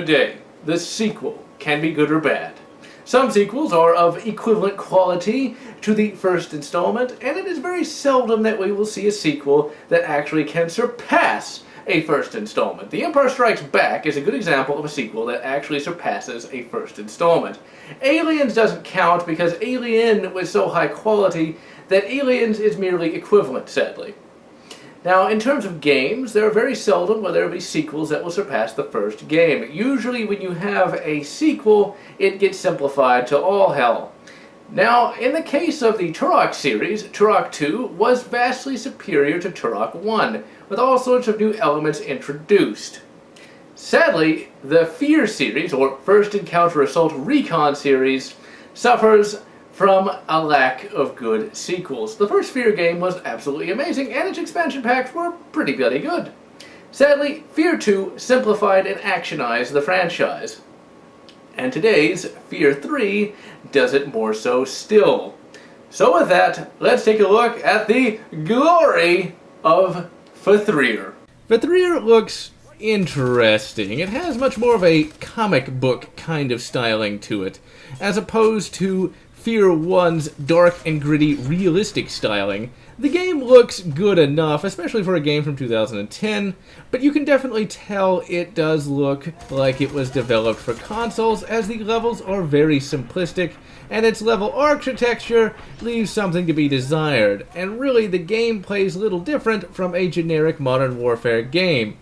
day, the sequel can be good or bad. Some sequels are of equivalent quality to the first installment, and it is very seldom that we will see a sequel that actually can surpass a first installment. The Empire Strikes Back is a good example of a sequel that actually surpasses a first installment. Aliens doesn't count because Alien was so high quality that Aliens is merely equivalent, sadly. Now, in terms of games, there are very seldom where there will be sequels that will surpass the first game. Usually when you have a sequel, it gets simplified to all hell. Now, in the case of the Turok series, Turok 2 was vastly superior to Turok 1, with all sorts of new elements introduced. Sadly, the Fear series, or First Encounter Assault Recon series, suffers from a lack of good sequels. The first Fear game was absolutely amazing, and its expansion packs were pretty bloody good. Sadly, Fear 2 simplified and actionized the franchise. And today's Fear 3 does it more so still. So with that, let's take a look at the glory of Fthrir. Fthrir looks interesting. It has much more of a comic book kind of styling to it, as opposed to Fear 1's dark and gritty realistic styling. The game looks good enough, especially for a game from 2010, but you can definitely tell it does look like it was developed for consoles, as the levels are very simplistic, and its level architecture leaves something to be desired, and really the game plays little different from a generic Modern Warfare game.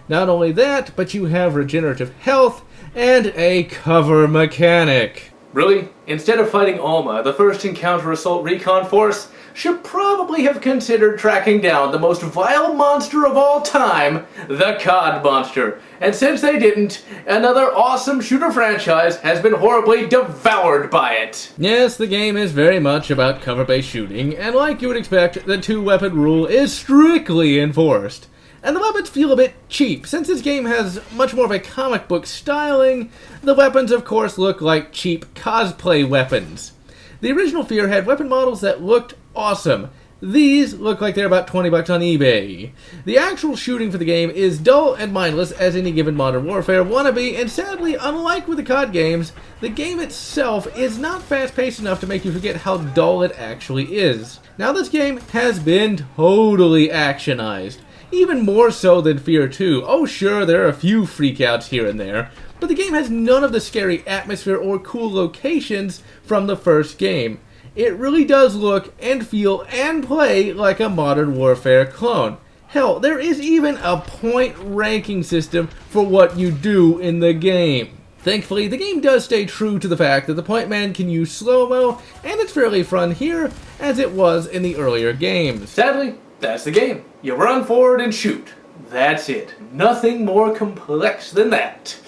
Not only that, but you have regenerative health and a cover mechanic. Really? Instead of fighting Alma, the First Encounter Assault Recon Force should probably have considered tracking down the most vile monster of all time, the COD Monster. And since they didn't, another awesome shooter franchise has been horribly devoured by it. Yes, the game is very much about cover-based shooting, and like you would expect, the two-weapon rule is strictly enforced. And the weapons feel a bit cheap. Since this game has much more of a comic book styling, the weapons of course look like cheap cosplay weapons. The original Fear had weapon models that looked awesome. These look like they're about $20 on eBay. The actual shooting for the game is dull and mindless as any given Modern Warfare wannabe, and sadly, unlike with the COD games, the game itself is not fast-paced enough to make you forget how dull it actually is. Now this game has been totally actionized. Even more so than Fear 2. Oh sure, there are a few freakouts here and there, but the game has none of the scary atmosphere or cool locations from the first game. It really does look and feel and play like a Modern Warfare clone. Hell, there is even a point ranking system for what you do in the game. Thankfully, the game does stay true to the fact that the point man can use slow-mo, and it's fairly fun here, as it was in the earlier games. Sadly, that's the game. You run forward and shoot. That's it. Nothing more complex than that.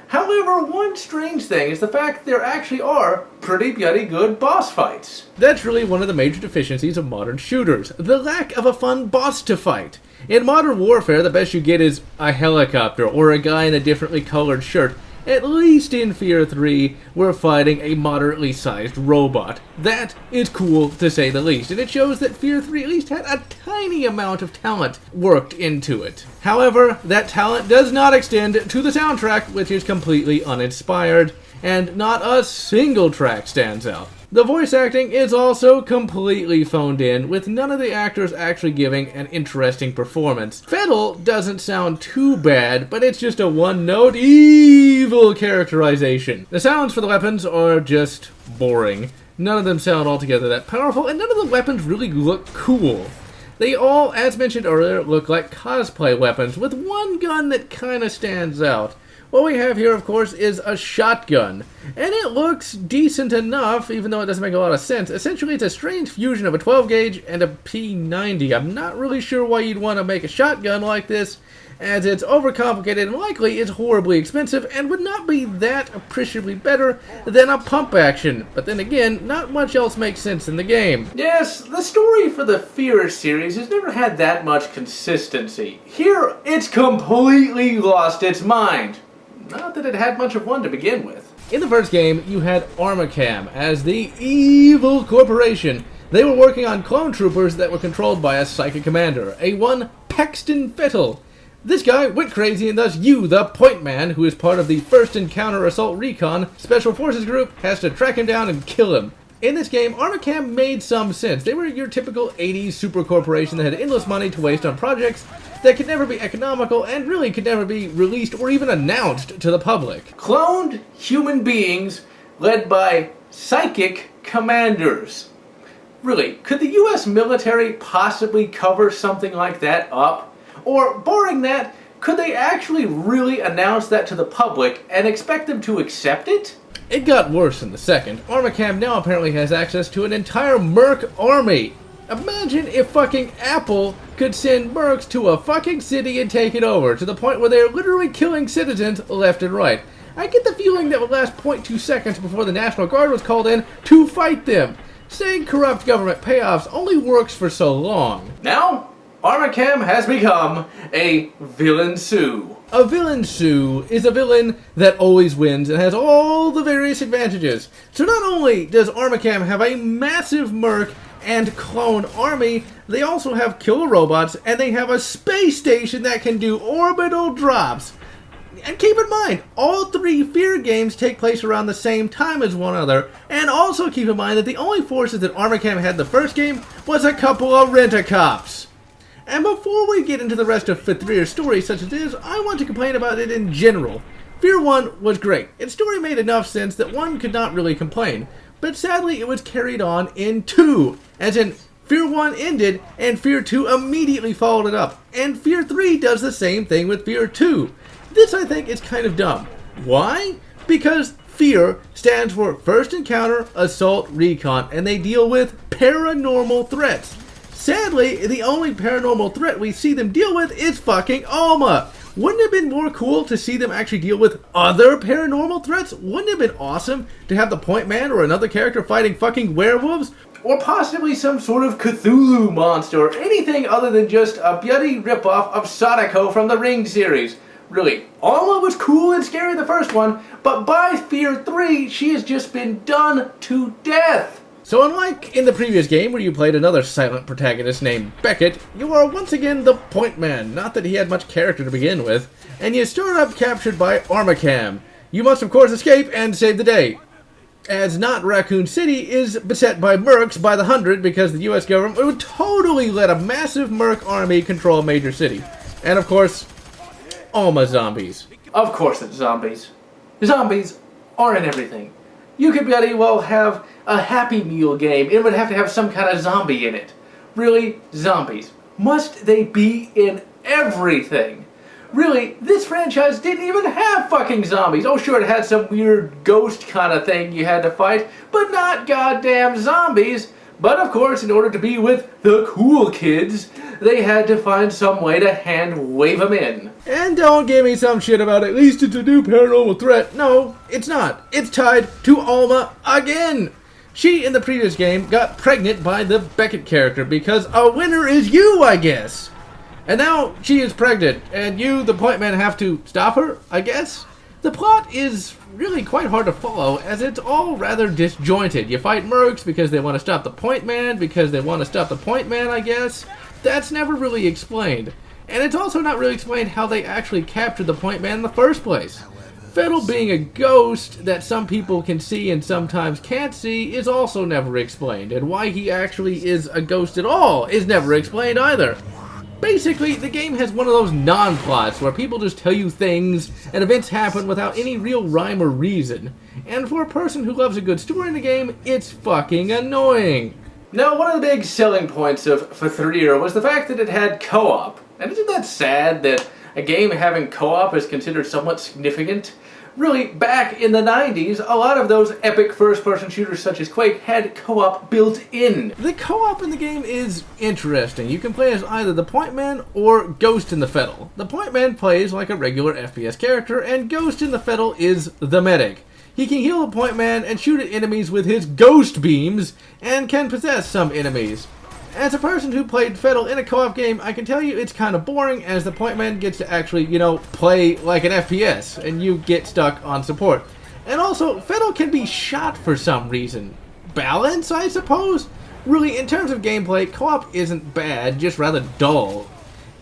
However, one strange thing is the fact there actually are pretty bloody good boss fights. That's really one of the major deficiencies of modern shooters, the lack of a fun boss to fight. In Modern Warfare, the best you get is a helicopter or a guy in a differently colored shirt. At least in Fear 3, we're fighting a moderately sized robot. That is cool, to say the least, and it shows that Fear 3 at least had a tiny amount of talent worked into it. However, that talent does not extend to the soundtrack, which is completely uninspired, and not a single track stands out. The voice acting is also completely phoned in, with none of the actors actually giving an interesting performance. Fiddle doesn't sound too bad, but it's just a one-note evil characterization. The sounds for the weapons are just boring. None of them sound altogether that powerful, and none of the weapons really look cool. They all, as mentioned earlier, look like cosplay weapons, with one gun that kinda stands out. What we have here, of course, is a shotgun, and it looks decent enough, even though it doesn't make a lot of sense. Essentially, it's a strange fusion of a 12 gauge and a P90. I'm not really sure why you'd want to make a shotgun like this, as it's overcomplicated and likely is horribly expensive and would not be that appreciably better than a pump action. But then again, not much else makes sense in the game. Yes, the story for the Fear series has never had that much consistency. Here, it's completely lost its mind. Not that it had much of one to begin with. In the first game, you had Armacam as the evil corporation. They were working on clone troopers that were controlled by a psychic commander, a one Paxton Fettel. This guy went crazy, and thus you, the Point Man, who is part of the First Encounter Assault Recon Special Forces group, has to track him down and kill him. In this game, Armacam made some sense. They were your typical 80s super corporation that had endless money to waste on projects that could never be economical and really could never be released or even announced to the public. Cloned human beings led by psychic commanders. Really, could the US military possibly cover something like that up? Or, barring that, could they actually really announce that to the public and expect them to accept it? It got worse in the second. Armacam now apparently has access to an entire merc army. Imagine if fucking Apple could send mercs to a fucking city and take it over, to the point where they're literally killing citizens left and right. I get the feeling that would last 0.2 seconds before the National Guard was called in to fight them. Saying corrupt government payoffs only works for so long. Now, Armacam has become a villain sue. A villain sue is a villain that always wins and has all the various advantages. So not only does Armacam have a massive merc and clone army, they also have killer robots, and they have a space station that can do orbital drops. And keep in mind, all three Fear games take place around the same time as one another, and also keep in mind that the only forces that Armacam had the first game was a couple of rent-a-cops. And before we get into the rest of Fifth Rear's story such as it is, I want to complain about it in general. Fear 1 was great. Its story made enough sense that one could not really complain. But sadly, it was carried on in 2. As in, Fear 1 ended, and Fear 2 immediately followed it up. And Fear 3 does the same thing with Fear 2. This, I think, is kind of dumb. Why? Because Fear stands for First Encounter Assault Recon, and they deal with paranormal threats. Sadly, the only paranormal threat we see them deal with is fucking Alma. Wouldn't it have been more cool to see them actually deal with other paranormal threats? Wouldn't it have been awesome to have the Point Man or another character fighting fucking werewolves? Or possibly some sort of Cthulhu monster, or anything other than just a bloody ripoff of Sadako from the Ring series. Really, Alma was cool and scary the first one, but by Fear 3, she has just been done to death. So unlike in the previous game where you played another silent protagonist named Beckett, you are once again the Point Man, not that he had much character to begin with, and you start up captured by Armacam. You must of course escape and save the day, as not Raccoon City is beset by mercs by the hundred because the US government would totally let a massive merc army control a major city. And of course, Alma zombies. Of course it's zombies. Zombies are in everything. You could bloody well have a Happy Meal game. It would have to have some kind of zombie in it. Really, zombies. Must they be in everything? Really, this franchise didn't even have fucking zombies. Oh sure, it had some weird ghost kind of thing you had to fight, but not goddamn zombies. But of course, in order to be with the cool kids, they had to find some way to hand wave them in. And don't give me some shit about at least it's a new paranormal threat. No, it's not. It's tied to Alma again. She, in the previous game, got pregnant by the Beckett character because a winner is you, I guess. And now she is pregnant, and you, the Point Man, have to stop her, I guess? The plot is really quite hard to follow, as it's all rather disjointed. You fight mercs because they want to stop the Point Man, because they want to stop the Point Man, I guess. That's never really explained. And it's also not really explained how they actually captured the Point Man in the first place. Fettel being a ghost that some people can see and sometimes can't see is also never explained, and why he actually is a ghost at all is never explained either. Basically, the game has one of those non-plots where people just tell you things and events happen without any real rhyme or reason. And for a person who loves a good story in the game, it's fucking annoying. Now, one of the big selling points of Fifth Rear was the fact that it had co-op. And isn't that sad that a game having co-op is considered somewhat significant? Really, back in the 90s, a lot of those epic first-person shooters such as Quake had co-op built in. The co-op in the game is interesting. You can play as either the Point Man or Ghost in the Fettel. The Point Man plays like a regular FPS character, and Ghost in the Fettel is the medic. He can heal the Point Man and shoot at enemies with his ghost beams, and can possess some enemies. As a person who played Fettel in a co-op game, I can tell you it's kind of boring, as the Point Man gets to actually, play like an FPS, and you get stuck on support. And also, Fettel can be shot for some reason. Balance, I suppose? Really, in terms of gameplay, co-op isn't bad, just rather dull.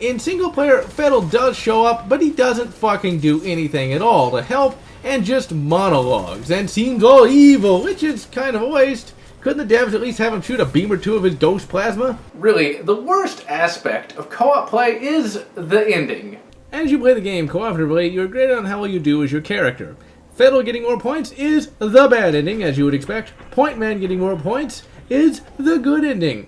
In single player, Fettel does show up, but he doesn't fucking do anything at all to help, and just monologues, and seems all evil, which is kind of a waste. Couldn't the devs at least have him shoot a beam or two of his ghost plasma? Really, the worst aspect of co-op play is the ending. As you play the game cooperatively, you're graded on how well you do as your character. Fettel getting more points is the bad ending, as you would expect. Point Man getting more points is the good ending.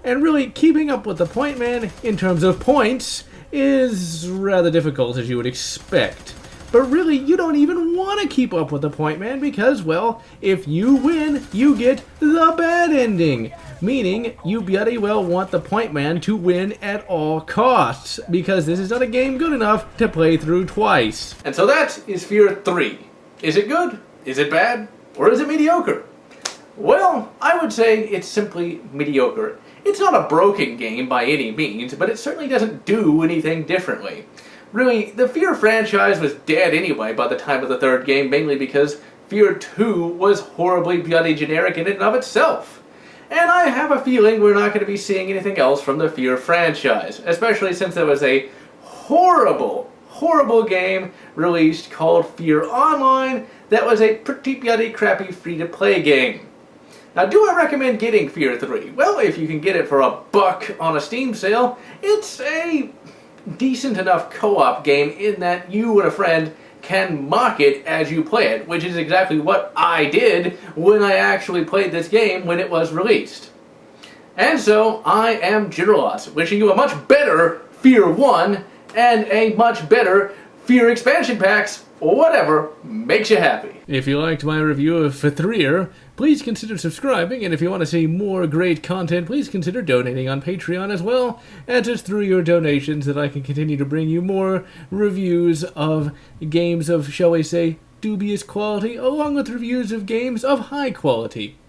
And really, keeping up with the Point Man in terms of points is rather difficult, as you would expect. But really, you don't even want to keep up with the Point Man because, well, if you win, you get the bad ending. Meaning, you bloody well want the Point Man to win at all costs, because this is not a game good enough to play through twice. And so that is Fear 3. Is it good? Is it bad? Or is it mediocre? Well, I would say it's simply mediocre. It's not a broken game by any means, but it certainly doesn't do anything differently. Really, the Fear franchise was dead anyway by the time of the third game, mainly because Fear 2 was horribly bloody generic in and of itself. And I have a feeling we're not going to be seeing anything else from the Fear franchise, especially since there was a horrible game released called Fear Online that was a pretty bloody crappy free-to-play game. Now, do I recommend getting Fear 3? Well, if you can get it for $1 on a Steam sale, it's a decent enough co-op game in that you and a friend can mock it as you play it, which is exactly what I did when I actually played this game when it was released. And so, I am GeneralLotz, wishing you a much better Fear 1 and a much better Fear expansion packs, or whatever makes you happy. If you liked my review of Fear, please consider subscribing, and if you want to see more great content, please consider donating on Patreon as well, and it's through your donations that I can continue to bring you more reviews of games of, shall we say, dubious quality, along with reviews of games of high quality.